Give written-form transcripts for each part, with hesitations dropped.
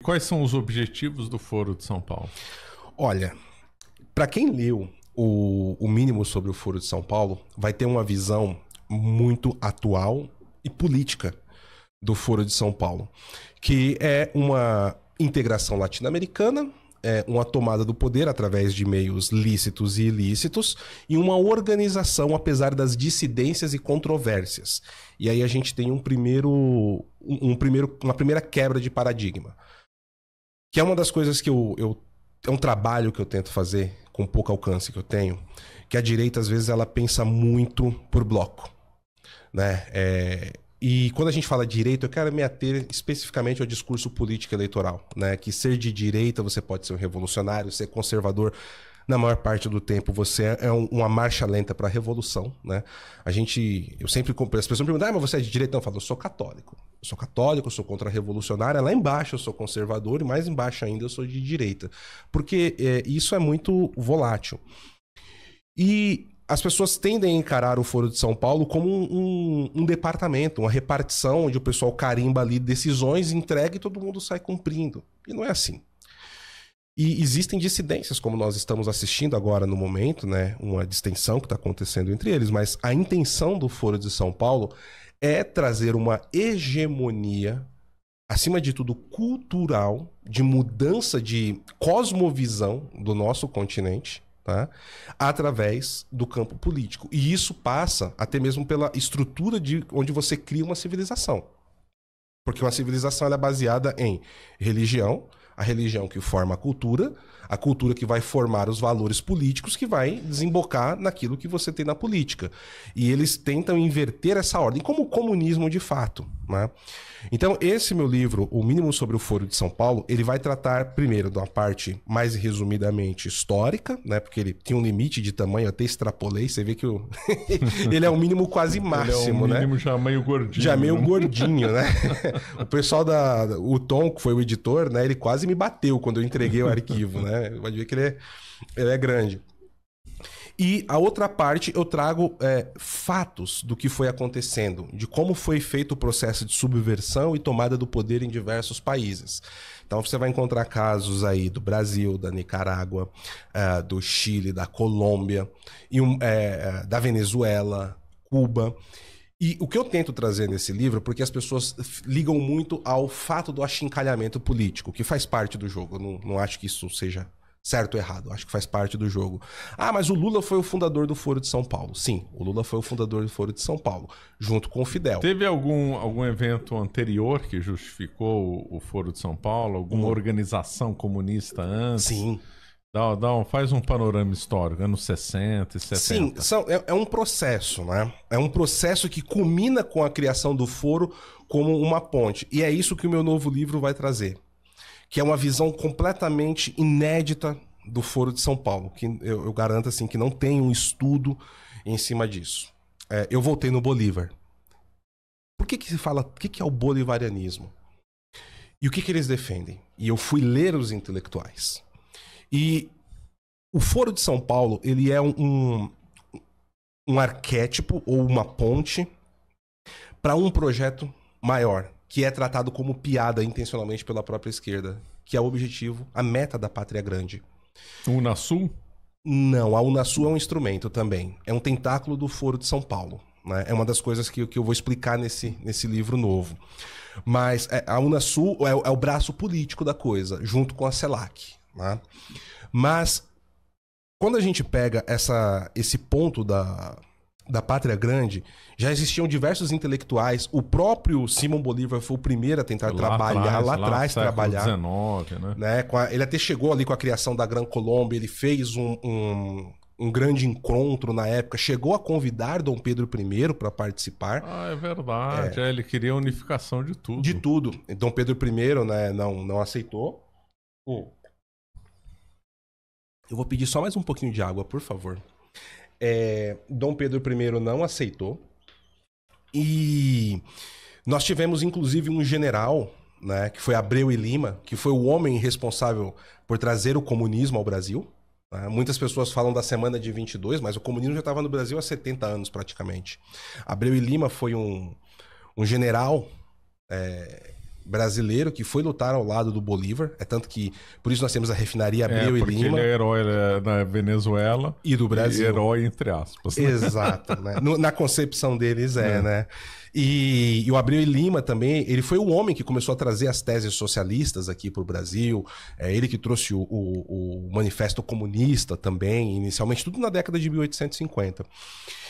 quais são os objetivos do Foro de São Paulo? Olha, para quem leu o mínimo sobre o Foro de São Paulo, vai ter uma visão muito atual e política do Foro de São Paulo, que é uma integração latino-americana, uma tomada do poder através de meios lícitos e ilícitos e uma organização apesar das dissidências e controvérsias. E aí a gente tem uma primeira quebra de paradigma, que é uma das coisas que é um trabalho que eu tento fazer com pouco alcance que eu tenho, que a direita às vezes ela pensa muito por bloco, né? E quando a gente fala direita, eu quero me ater especificamente ao discurso político eleitoral, né? Que ser de direita você pode ser um revolucionário, ser conservador, na maior parte do tempo você é uma marcha lenta para a revolução, né? Eu sempre as pessoas me perguntam, mas você é de direita? Não, eu falo, eu sou católico. Eu sou católico, eu sou contra-revolucionário, lá embaixo eu sou conservador e mais embaixo ainda eu sou de direita. Porque isso é muito volátil. E as pessoas tendem a encarar o Foro de São Paulo como um departamento, uma repartição onde o pessoal carimba ali decisões, entrega e todo mundo sai cumprindo. E não é assim. E existem dissidências, como nós estamos assistindo agora no momento, né? Uma distensão que está acontecendo entre eles, mas a intenção do Foro de São Paulo é trazer uma hegemonia, acima de tudo cultural, de mudança de cosmovisão do nosso continente, tá? Através do campo político. E isso passa até mesmo pela estrutura de onde você cria uma civilização. Porque uma civilização ela é baseada em religião, a religião que forma a cultura que vai formar os valores políticos que vai desembocar naquilo que você tem na política. E eles tentam inverter essa ordem, como o comunismo de fato, né? Então, esse meu livro, O Mínimo sobre o Foro de São Paulo, ele vai tratar, primeiro, de uma parte mais resumidamente histórica, né? Porque ele tinha um limite de tamanho, eu até extrapolei, você vê que ele é o mínimo quase máximo, né? Ele é o mínimo já meio gordinho. Já meio gordinho, né? O pessoal o Tom, que foi o editor, né? Ele quase me bateu quando eu entreguei o arquivo, né? Pode ver que ele é grande. E a outra parte eu trago fatos do que foi acontecendo, de como foi feito o processo de subversão e tomada do poder em diversos países. Então você vai encontrar casos aí do Brasil, da Nicarágua, do Chile, da Colômbia, da Venezuela, Cuba. E o que eu tento trazer nesse livro, porque as pessoas ligam muito ao fato do achincalhamento político, que faz parte do jogo. Eu não acho que isso seja certo ou errado, acho que faz parte do jogo. Ah, mas o Lula foi o fundador do Foro de São Paulo. Sim, o Lula foi o fundador do Foro de São Paulo, junto com o Fidel. Teve algum evento anterior que justificou o Foro de São Paulo? Alguma organização comunista antes? Sim. Faz um panorama histórico, anos 60 e 70. Sim, é um processo, né? É um processo que culmina com a criação do Foro como uma ponte. E é isso que o meu novo livro vai trazer. Que é uma visão completamente inédita do Foro de São Paulo, que eu garanto assim, que não tem um estudo em cima disso. Eu voltei no Bolívar. Por que se fala, o que é o bolivarianismo? E o que eles defendem? E eu fui ler os intelectuais. E o Foro de São Paulo, ele é um arquétipo ou uma ponte para um projeto maior, que é tratado como piada intencionalmente pela própria esquerda, que é o objetivo, a meta da Pátria Grande. Unasul? Não, a Unasul é um instrumento também. É um tentáculo do Foro de São Paulo, né? É uma das coisas que eu vou explicar nesse livro novo. Mas a Unasul é o braço político da coisa, junto com a CELAC, né? Mas quando a gente pega esse ponto da Pátria Grande, já existiam diversos intelectuais. O próprio Simão Bolívar foi o primeiro a tentar trabalhar lá atrás, trabalhar. XIX, né? Ele até chegou ali com a criação da Gran Colômbia, ele fez um grande encontro na época, chegou a convidar Dom Pedro I para participar. Ah, é verdade. Ele queria a unificação de tudo. De tudo. Dom Pedro I, né, não aceitou. Eu vou pedir só mais um pouquinho de água, por favor. Dom Pedro I não aceitou. E nós tivemos, inclusive, um general, né, que foi Abreu e Lima, que foi o homem responsável por trazer o comunismo ao Brasil. Né? Muitas pessoas falam da semana de 22, mas o comunismo já estava no Brasil há 70 anos, praticamente. Abreu e Lima foi um general brasileiro que foi lutar ao lado do Bolívar. É tanto que, por isso nós temos a refinaria Abreu e Lima. Ele é herói na Venezuela e do Brasil. E herói entre aspas. Exato, né? Na concepção deles né? E o Abreu e Lima também, ele foi o homem que começou a trazer as teses socialistas aqui para o Brasil. É ele que trouxe o Manifesto Comunista também, inicialmente, tudo na década de 1850.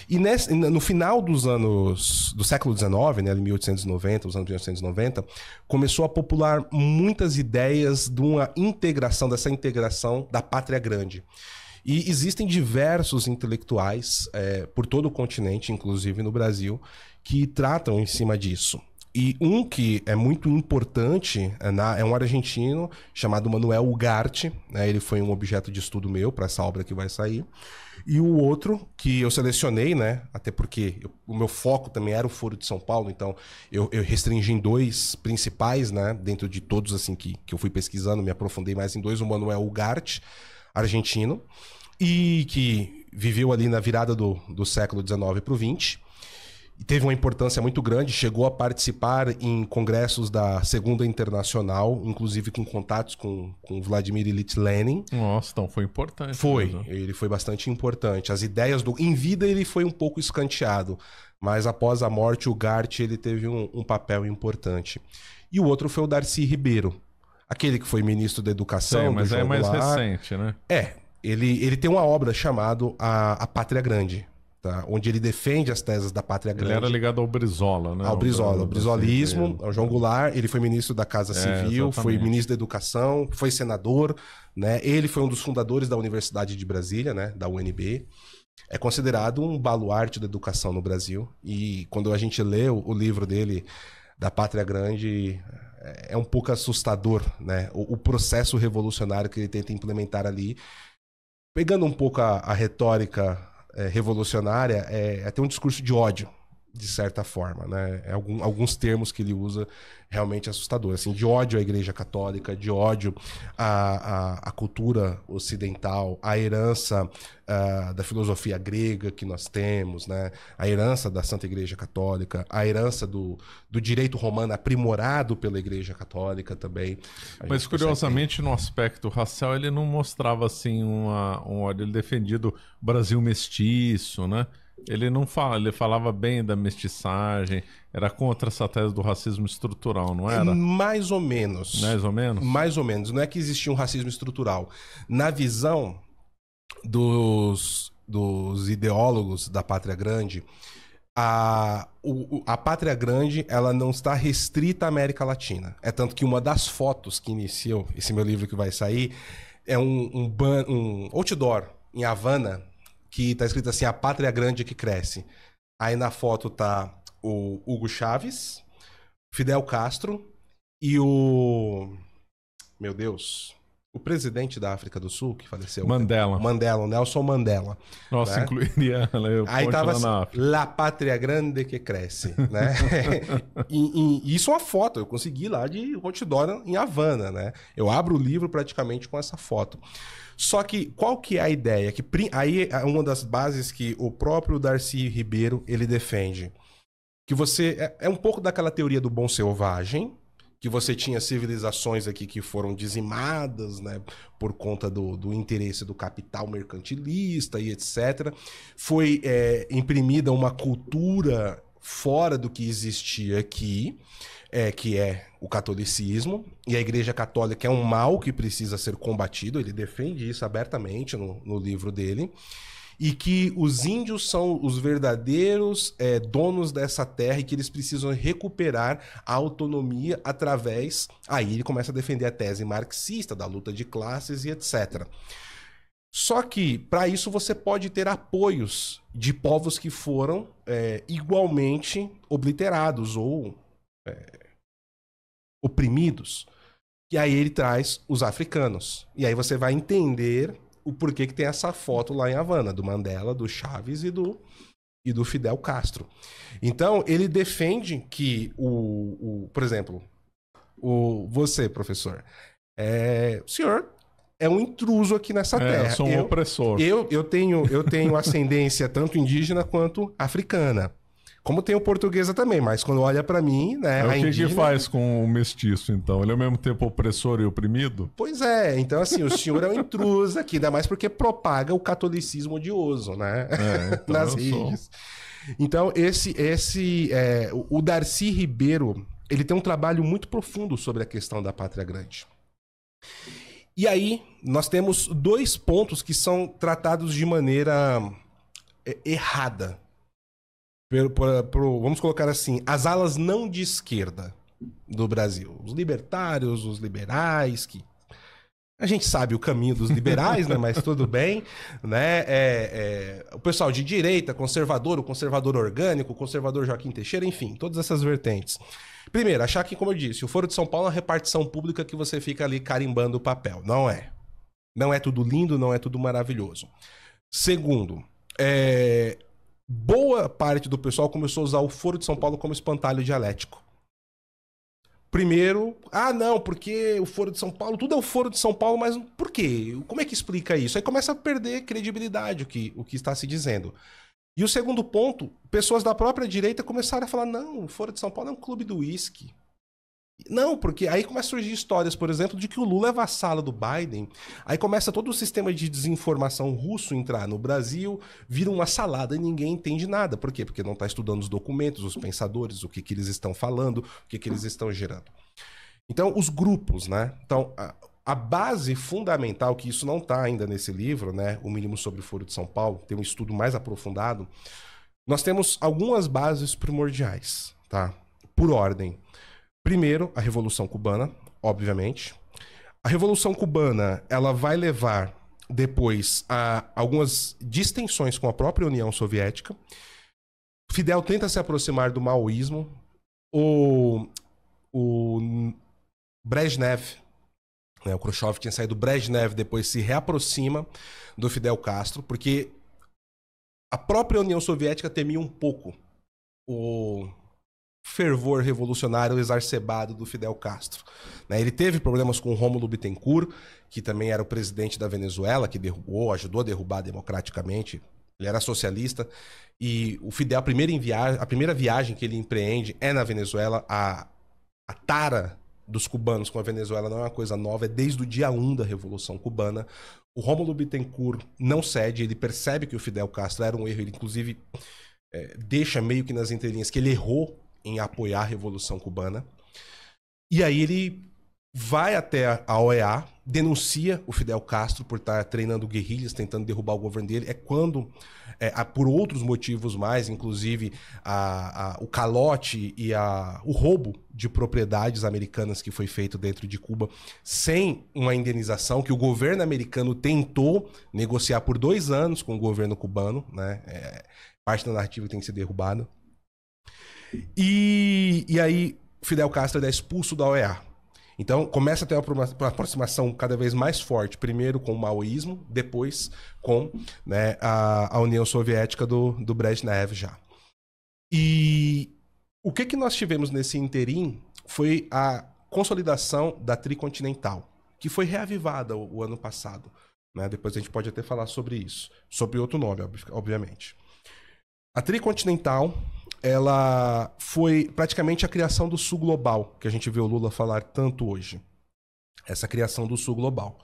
E no final do século XIX, né, em 1890, os anos 1890, começou a popular muitas ideias de uma integração, dessa integração da pátria grande. E existem diversos intelectuais por todo o continente, inclusive no Brasil, que tratam em cima disso. E um que é muito importante é um argentino chamado Manuel Ugarte, né? Ele foi um objeto de estudo meu para essa obra que vai sair. E o outro que eu selecionei, né? Até porque o meu foco também era o Foro de São Paulo, então eu restringi em dois principais, né? Dentro de todos assim que eu fui pesquisando, me aprofundei mais em dois. O Manuel Ugarte, argentino, e que viveu ali na virada do século XIX para o XX. E teve uma importância muito grande, chegou a participar em congressos da Segunda Internacional, inclusive com contatos com Vladimir Ilyich Lenin. Nossa, então foi importante. Foi, mesmo. Ele foi bastante importante. As ideias em vida ele foi um pouco escanteado, mas após a morte o Ugarte ele teve um papel importante. E o outro foi o Darcy Ribeiro, aquele que foi ministro da Educação. Sim, mas é mais recente, né? Ele tem uma obra chamada A Pátria Grande. Tá? Onde ele defende as teses da Pátria Grande. Ele era ligado ao Brizola, né? Ao Brizola, ao brizolismo, ao João Goulart. Ele foi ministro da Casa Civil, foi ministro da Educação, foi senador, né? Ele foi um dos fundadores da Universidade de Brasília, né? Da UNB. É considerado um baluarte da educação no Brasil. E quando a gente lê o livro dele, da Pátria Grande, é um pouco assustador, né? O processo revolucionário que ele tenta implementar ali. Pegando um pouco a retórica revolucionária, é até um discurso de ódio, de certa forma, né? Alguns termos que ele usa realmente assustadores, assim, de ódio à Igreja Católica, de ódio à cultura ocidental, à herança da filosofia grega que nós temos, né? A herança da Santa Igreja Católica, a herança do direito romano aprimorado pela Igreja Católica também. Mas curiosamente, no aspecto racial, ele não mostrava assim um ódio, ele defendia o Brasil mestiço, né? Ele não fala, ele falava bem da mestiçagem, era contra essa tese do racismo estrutural, não era? Mais ou menos. Mais ou menos? Mais ou menos. Não é que existia um racismo estrutural. Na visão dos ideólogos da Pátria Grande, a Pátria Grande ela não está restrita à América Latina. É tanto que uma das fotos que iniciou esse meu livro que vai sair é um outdoor em Havana, que tá escrito assim, a Pátria Grande que cresce. Aí na foto tá o Hugo Chávez, Fidel Castro e o presidente da África do Sul que faleceu. Mandela, o Nelson Mandela. Nossa, né? Incluiria aí tava assim, La Pátria Grande que cresce, né? e isso é uma foto, eu consegui lá de outdoor em Havana, né? Eu abro o livro praticamente com essa foto. Só que qual que é a ideia? Que aí é uma das bases que o próprio Darcy Ribeiro ele defende. Que você... É um pouco daquela teoria do bom selvagem, que você tinha civilizações aqui que foram dizimadas, né, por conta do interesse do capital mercantilista e etc. Foi imprimida uma cultura fora do que existia aqui, que é o catolicismo, e a Igreja Católica é um mal que precisa ser combatido, ele defende isso abertamente no livro dele, e que os índios são os verdadeiros donos dessa terra e que eles precisam recuperar a autonomia através... Aí ele começa a defender a tese marxista da luta de classes e etc. Só que, para isso, você pode ter apoios de povos que foram igualmente obliterados ou oprimidos. E aí ele traz os africanos. E aí você vai entender o porquê que tem essa foto lá em Havana, do Mandela, do Chávez e do Fidel Castro. Então, ele defende que por exemplo, você, professor, o senhor é um intruso aqui nessa terra. Eu sou um opressor. Eu tenho ascendência tanto indígena quanto africana. Como tem o portuguesa também, mas quando olha pra mim, né? O que faz com o mestiço, então? Ele é ao mesmo tempo opressor e oprimido? Pois é, então assim, o senhor é um intruso aqui, ainda mais porque propaga o catolicismo odioso, né? Então Nas redes. Então, o Darcy Ribeiro, ele tem um trabalho muito profundo sobre a questão da pátria grande. E aí, nós temos 2 pontos que são tratados de maneira errada. Vamos colocar assim, as alas não de esquerda do Brasil. Os libertários, os liberais, que a gente sabe o caminho dos liberais, né? Mas tudo bem, né? O pessoal de direita, conservador, o conservador orgânico, o conservador Joaquim Teixeira, enfim, todas essas vertentes. Primeiro, achar que, como eu disse, o Foro de São Paulo é uma repartição pública que você fica ali carimbando o papel. Não é. Não é tudo lindo, não é tudo maravilhoso. Segundo, boa parte do pessoal começou a usar o Foro de São Paulo como espantalho dialético. Primeiro, não, porque o Foro de São Paulo, tudo é o Foro de São Paulo, mas por quê? Como é que explica isso? Aí começa a perder credibilidade o que está se dizendo. E o segundo ponto, pessoas da própria direita começaram a falar, não, o Foro de São Paulo é um clube do uísque. Não, porque aí começa a surgir histórias, por exemplo, de que o Lula é vassalo do Biden. Aí começa todo o sistema de desinformação russo entrar no Brasil, vira uma salada e ninguém entende nada. Por quê? Porque não está estudando os documentos, os pensadores, o que eles estão falando, o que eles estão gerando. Então, os grupos, né? Então, a base fundamental, que isso não está ainda nesse livro, né? O Mínimo sobre o Foro de São Paulo, tem um estudo mais aprofundado. Nós temos algumas bases primordiais, tá? Por ordem. Primeiro, a Revolução Cubana, obviamente. A Revolução Cubana, ela vai levar depois a algumas distensões com a própria União Soviética. Fidel tenta se aproximar do maoísmo. O Brezhnev, né, o Khrushchev tinha saído do Brezhnev, depois se reaproxima do Fidel Castro, porque a própria União Soviética temia um pouco o fervor revolucionário exacerbado do Fidel Castro. Ele teve problemas com o Rômulo Bittencourt, que também era o presidente da Venezuela, que ajudou a derrubar democraticamente. Ele era socialista. E o Fidel, a primeira viagem que ele empreende é na Venezuela. A tara dos cubanos com a Venezuela não é uma coisa nova, é desde o dia 1 da Revolução Cubana. O Rômulo Bittencourt não cede, ele percebe que o Fidel Castro era um erro, ele inclusive deixa meio que nas entrelinhas que ele errou em apoiar a Revolução Cubana. E aí ele vai até a OEA, denuncia o Fidel Castro por estar treinando guerrilhas, tentando derrubar o governo dele. É quando, por outros motivos mais, inclusive o calote e o roubo de propriedades americanas que foi feito dentro de Cuba, sem uma indenização, que o governo americano tentou negociar por 2 anos com o governo cubano, né? Parte da narrativa tem que ser derrubada. E aí Fidel Castro é expulso da OEA. Então começa a ter uma aproximação cada vez mais forte, primeiro com o maoísmo, depois com, né, a União Soviética do Brezhnev já. E o que nós tivemos nesse interim foi a consolidação da Tricontinental, que foi reavivada o ano passado, né? Depois a gente pode até falar sobre isso, sob outro nome, obviamente. A Tricontinental, ela foi praticamente a criação do Sul Global, que a gente vê o Lula falar tanto hoje. Essa criação do Sul Global.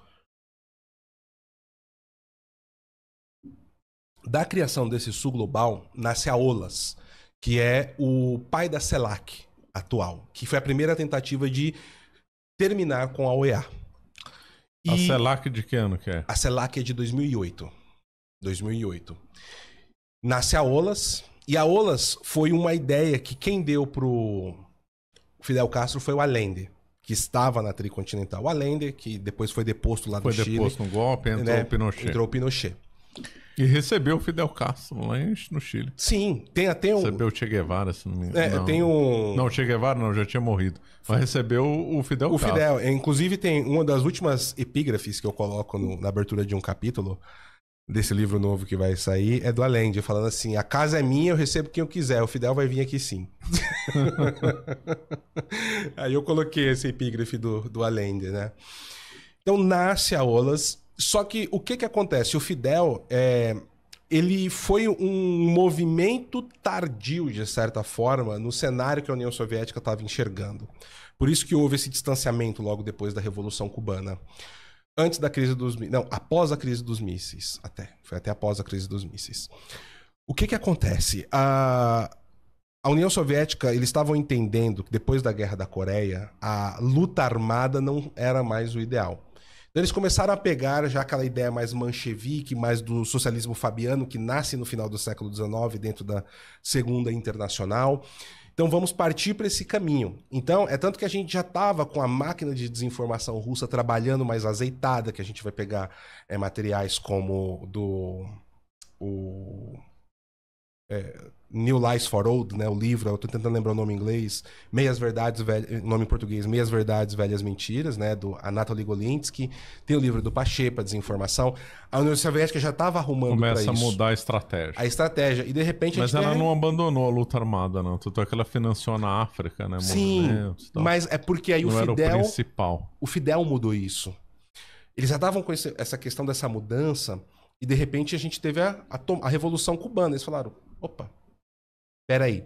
Da criação desse Sul Global, nasce a OLAS, que é o pai da CELAC atual, que foi a primeira tentativa de terminar com a OEA. A CELAC de que ano que é? A CELAC é de 2008. Nasce a OLAS, e a OLAS foi uma ideia que quem deu pro Fidel Castro foi o Allende, que estava na Tricontinental. O Allende, que depois foi deposto lá do Chile. Foi deposto no golpe, entrou o Pinochet. E recebeu o Fidel Castro lá no Chile. Sim, tem até um... Recebeu o Che Guevara, se não me engano. Não, tem um... Não, o Che Guevara não, já tinha morrido. Mas recebeu o Fidel Castro. O Fidel, inclusive tem uma das últimas epígrafes que eu coloco na abertura de um capítulo desse livro novo que vai sair, é do Allende, falando assim: a casa é minha, eu recebo quem eu quiser, o Fidel vai vir aqui sim. Aí eu coloquei esse epígrafe do Allende, né? Então nasce a OLAS, só que o que acontece? O Fidel, ele foi um movimento tardio, de certa forma, no cenário que a União Soviética estava enxergando. Por isso que houve esse distanciamento logo depois da Revolução Cubana. Antes da crise dos... Não, após a crise dos mísseis, até. Foi até após a crise dos mísseis. O que acontece? A União Soviética, eles estavam entendendo que depois da Guerra da Coreia, a luta armada não era mais o ideal. Então eles começaram a pegar já aquela ideia mais manchevique, mais do socialismo fabiano, que nasce no final do século XIX, dentro da Segunda Internacional. Então vamos partir para esse caminho. Então, é tanto que a gente já estava com a máquina de desinformação russa trabalhando mais azeitada, que a gente vai pegar materiais como New Lies for Old, né, o livro, eu estou tentando lembrar o nome em inglês, Meias Verdades, nome em português, Meias Verdades, Velhas Mentiras, né, do Anatoly Golinsky. Tem o livro do Pachepa, Desinformação. A União Soviética já estava arrumando para isso. Começa a mudar a estratégia. A estratégia. E de repente Mas ela não abandonou a luta armada, não. Tanto é que ela financiou na África, né? Sim, mas é porque aí não o Fidel... era o principal. O Fidel mudou isso. Eles já estavam com essa questão dessa mudança e de repente a gente teve a Revolução Cubana. Eles falaram, opa, peraí.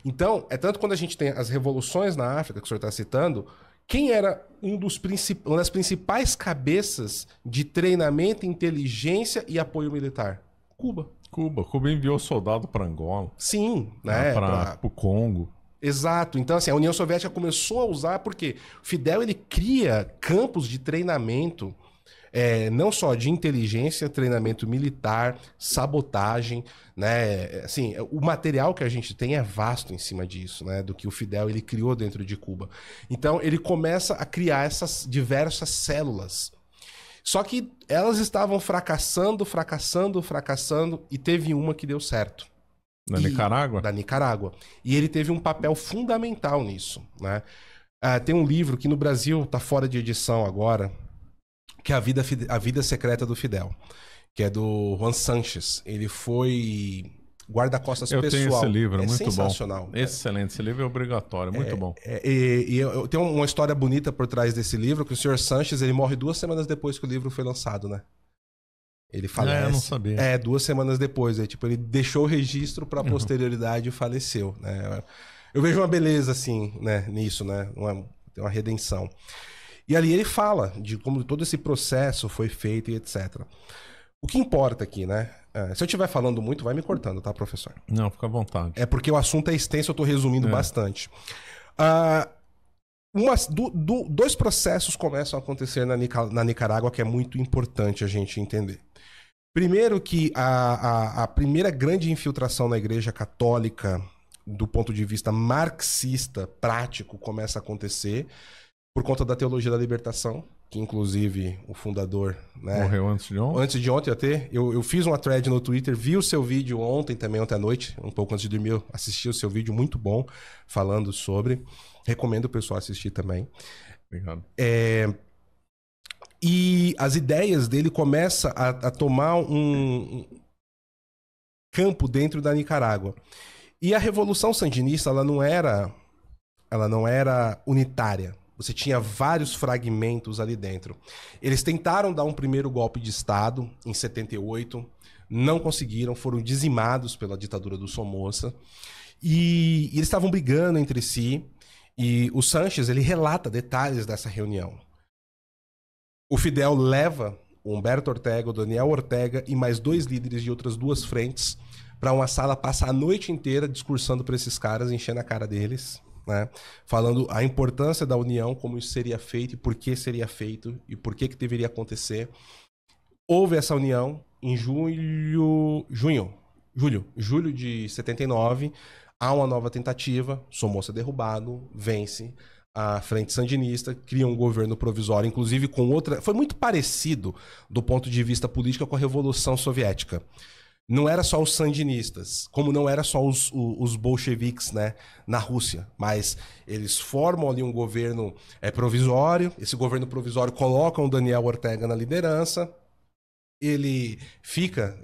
Então, é tanto quando a gente tem as revoluções na África, que o senhor está citando, quem era uma das principais cabeças de treinamento, inteligência e apoio militar? Cuba. Cuba enviou soldado para Angola. Sim, né? Para o Congo. Exato. Então, assim, a União Soviética começou a usar porque o Fidel ele cria campos de treinamento, não só de inteligência, treinamento militar, sabotagem, né? Assim, o material que a gente tem é vasto em cima disso, né? Do que o Fidel ele criou dentro de Cuba. Então, ele começa a criar essas diversas células. Só que elas estavam fracassando, e teve uma que deu certo. Nicarágua? Da Nicarágua. E ele teve um papel fundamental nisso, né? Tem um livro que no Brasil está fora de edição agora, que é A Vida Secreta do Fidel, que é do Juan Sánchez. Ele foi guarda-costas pessoal. Eu tenho esse livro, muito sensacional, bom. Excelente, esse livro é obrigatório, muito bom. Eu tenho uma história bonita por trás desse livro, que o senhor Sánchez ele morre 2 semanas depois que o livro foi lançado, né? Ele falece. Eu não sabia. 2 semanas depois. Ele deixou o registro para a posterioridade e faleceu, né? Eu vejo uma beleza, assim, né, nisso, né? Tem uma redenção. E ali ele fala de como todo esse processo foi feito e etc. O que importa aqui, né? Se eu estiver falando muito, vai me cortando, tá, professor? Não, fica à vontade. É porque o assunto é extenso, eu estou resumindo bastante. 2 processos começam a acontecer na Nicarágua que é muito importante a gente entender. Primeiro que a primeira grande infiltração na Igreja Católica, do ponto de vista marxista, prático, começa a acontecer por conta da teologia da libertação, que inclusive o fundador... né, morreu antes de ontem? Antes de ontem até. Eu fiz uma thread no Twitter, vi o seu vídeo ontem à noite, um pouco antes de dormir, eu assisti o seu vídeo, muito bom, falando sobre. Recomendo o pessoal assistir também. Obrigado. E as ideias dele começam a tomar um campo dentro da Nicarágua. E a Revolução Sandinista, ela não era unitária. Você tinha vários fragmentos ali dentro. Eles tentaram dar um primeiro golpe de Estado em 78, não conseguiram, foram dizimados pela ditadura do Somoza. E eles estavam brigando entre si. E o Sánchez, ele relata detalhes dessa reunião. O Fidel leva o Humberto Ortega, o Daniel Ortega e mais 2 líderes de outras 2 frentes para uma sala, passar a noite inteira discursando para esses caras, enchendo a cara deles, né? Falando a importância da união, como isso seria feito e por que seria feito e por que deveria acontecer. Houve essa união em julho de 79. Há uma nova tentativa, Somoza derrubado, vence a Frente Sandinista, cria um governo provisório, inclusive com outra... Foi muito parecido do ponto de vista político com a Revolução Soviética. Não era só os sandinistas, como não era só os bolcheviques, né, na Rússia, mas eles formam ali um governo provisório. Esse governo provisório coloca o Daniel Ortega na liderança, ele fica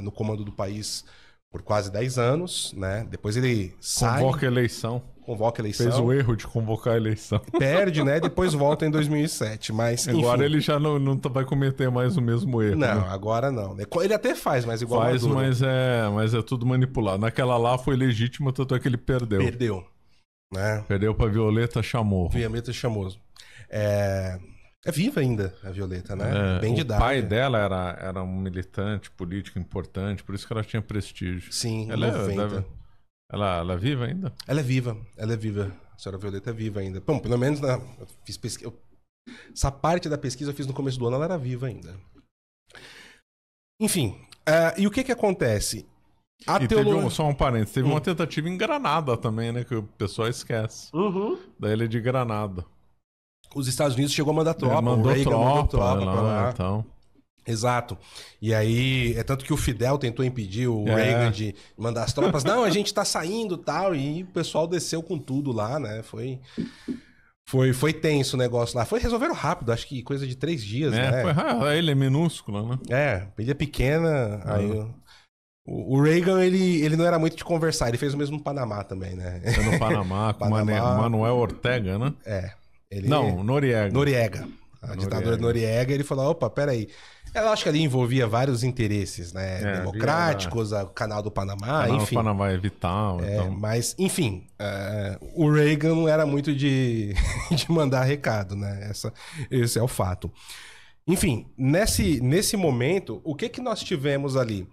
no comando do país por quase 10 anos, né? Depois ele sai... Convoca a eleição. Fez o erro de convocar a eleição. Perde, né? Depois volta em 2007, mas enfim. Agora ele já não vai cometer mais o mesmo erro. Não, né? Agora não. Ele até faz, mas igual faz, mas é tudo manipulado. Naquela lá foi legítimo, tanto é que ele perdeu. Perdeu. Né? Perdeu pra Violeta Chamorro. Violeta Chamorro. É viva ainda a Violeta, né? Bem de idade. O pai dela era um militante político importante, por isso que ela tinha prestígio. Sim, ela 90. Ela é viva ainda? Ela é viva. A senhora Violeta é viva ainda. Bom, pelo menos eu fiz pesquisa. Essa parte da pesquisa eu fiz no começo do ano, ela era viva ainda. Enfim, e o que acontece? Só um parênteses, teve uma tentativa em Granada também, né? Que o pessoal esquece. Da ilha de Granada. Os Estados Unidos chegou a mandar tropa. Mandou tropa pra lá. Então. Exato. E aí, tanto que o Fidel tentou impedir o Reagan de mandar as tropas. Não, a gente tá saindo e tal. E o pessoal desceu com tudo lá, né? Foi tenso o negócio lá. Resolveram rápido, acho que coisa de 3 dias, né? A ilha é minúscula, né? Ilha pequena. Aí o Reagan, ele não era muito de conversar. Ele fez o mesmo no Panamá também, né? No Panamá, com Manuel Ortega, né? Noriega. A ditadura Noriega, ele falou, opa, peraí. Eu acho que ali envolvia vários interesses, né? Democráticos, o canal do Panamá, enfim. O canal do Panamá é vital. Então. Mas, enfim, o Reagan não era muito de mandar recado, né? Esse é o fato. Enfim, nesse momento, o que nós tivemos ali?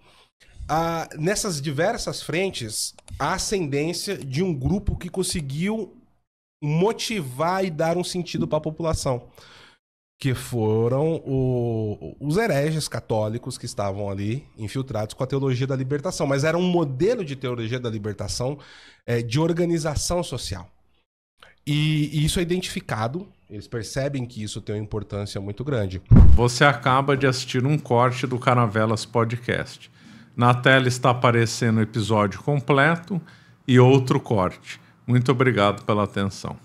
Nessas diversas frentes, a ascendência de um grupo que conseguiu motivar e dar um sentido para a população. Que foram os hereges católicos que estavam ali infiltrados com a teologia da libertação. Mas era um modelo de teologia da libertação de organização social. E isso é identificado, eles percebem que isso tem uma importância muito grande. Você acaba de assistir um corte do Caravelas Podcast. Na tela está aparecendo o episódio completo e outro corte. Muito obrigado pela atenção.